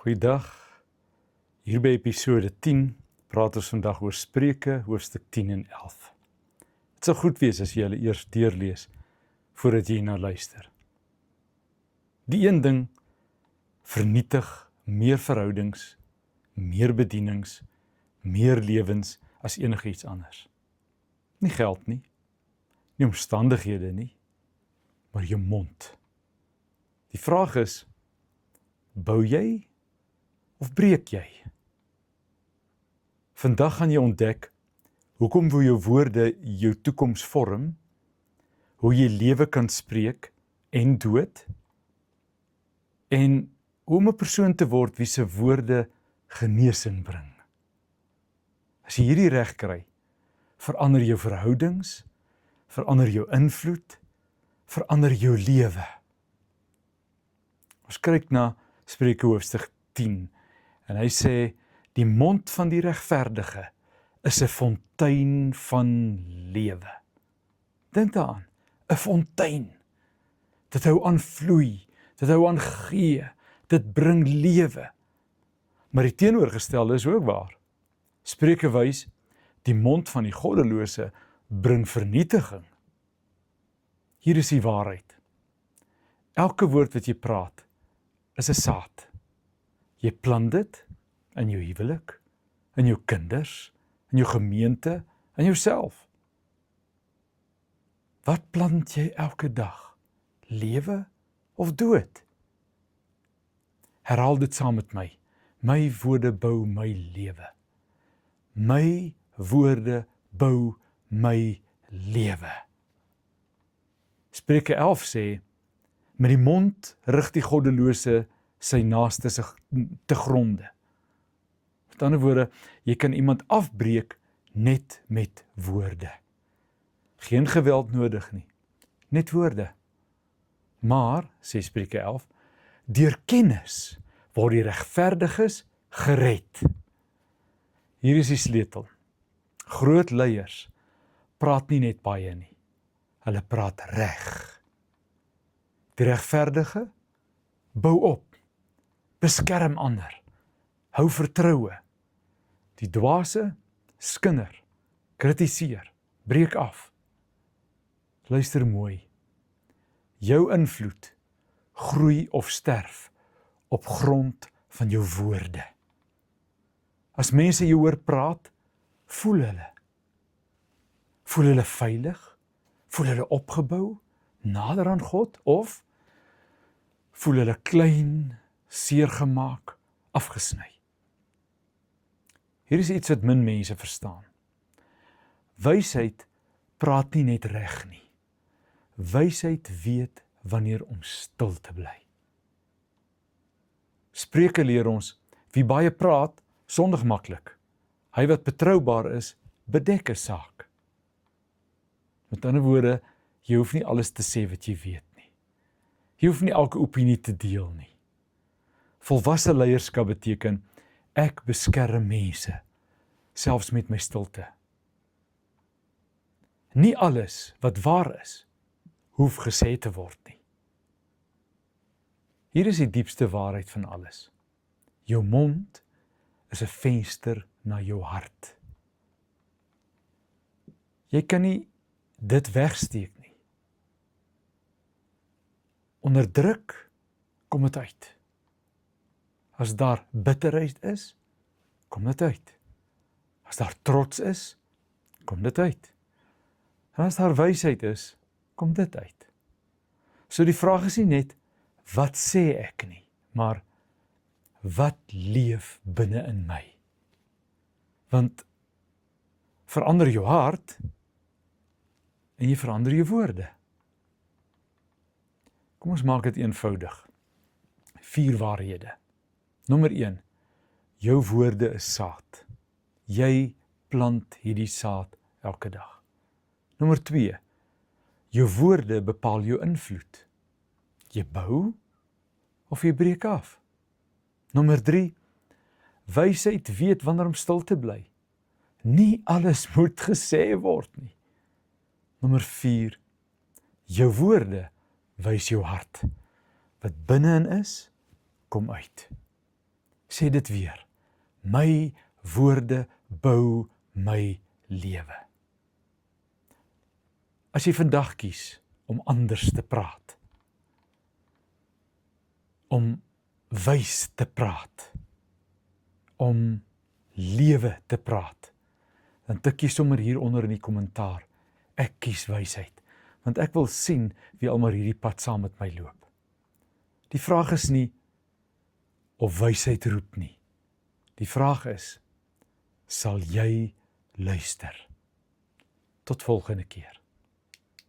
Goeiedag, hier by episode 10 praat ons vandag oor Spreuke, hoofstuk 10 en 11. Het sal goed wees as jy hulle eers deurlees, voordat jy na luister. Die een ding vernietig meer verhoudings, meer bedienings, meer lewens as enige iets anders. Nie geld nie, nie omstandighede nie, maar jou mond. Die vraag is, bou jy of breek jy? Vandag gaan jy ontdek, hoekom jou woorde jou toekoms vorm, hoe jy lewe kan spreek en dood, en hoe om 'n persoon te word wie se woorde genesing bring. As jy hierdie reg kry, verander jou verhoudings, verander jou invloed, verander jou lewe. Ons kyk na Spreuke hoofstuk 10, en hy sê, die mond van die regverdige is 'n fontein van lewe. Dink daaraan, 'n fontein. Dit hou aan vloei, dit hou aan gee, dit bring lewe. Maar die teenoorgestelde is ook waar. Spreuke wys, die mond van die goddelose bring vernietiging. Hier is die waarheid. Elke woord wat jy praat, is 'n saad. Jy plant dit in jou huwelik, in jou kinders, in jou gemeente, in jouself. Wat plant jy elke dag? Lewe of dood? Herhaal dit saam met my. My woorde bou my lewe. My woorde bou my lewe. Spreuke 11 sê, met die mond rig die goddelose sy naaste te gronde. Met ander woorde, jy kan iemand afbreek net met woorde. Geen geweld nodig nie, net woorde. Maar, sê Spreuke 11, deur kennis word die regverdiges gered. Hier is die sleutel. Groot leiers praat nie net baie nie, hulle praat reg. Die regverdige bou op, beskerm ander, hou vertroue. Die dwaase skinder, kritiseer, breek af. Luister mooi. Jou invloed groei of sterf op grond van jou woorde. As mense jou hoor praat, voel hulle. Voel hulle veilig? Voel hulle opgebou, nader aan God, of voel hulle klein, seergemaak, afgesny? Hier is iets wat min mense verstaan. Wysheid praat nie net reg nie. Wysheid weet wanneer om stil te bly. Spreuke leer ons, wie baie praat, sondig maklik. Hy wat betroubaar is, bedek 'n saak. Met ander woorde, jy hoef nie alles te sê wat jy weet nie. Jy hoef nie elke opinie te deel nie. Volwasse leierskap beteken, ek beskerm mense, selfs met my stilte. Nie alles wat waar is, hoef gesê te word nie. Hier is die diepste waarheid van alles. Jou mond is 'n venster na jou hart. Jy kan nie dit wegsteek nie. Onder druk kom dit uit. As daar bitterheid is, kom dit uit. As daar trots is, kom dit uit. En as daar wysheid is, kom dit uit. So die vraag is nie net, wat sê ek nie, maar wat leef binne in my? Want verander jou hart en jy verander jou woorde. Kom ons maak dit eenvoudig. 4 waarhede. Nommer 1, jou woorde is saad. Jy plant hierdie saad elke dag. Nommer 2, jou woorde bepaal jou invloed. Jy bou of jy breek af. Nommer 3, wysheid weet wanneer om stil te bly. Nie alles moet gesê word nie. Nommer 4, jou woorde wys jou hart. Wat binne-in is, kom uit. sê dit weer. My woorde bou my lewe. As jy vandag kies om anders te praat, om wys te praat, om lewe te praat, dan tik jy sommer hieronder in die kommentaar, ek kies wysheid, want ek wil sien wie al maar hierdie pad saam met my loop. Die vraag is nie of wysheid roep nie. Die vraag is, sal jy luister? Tot volgende keer.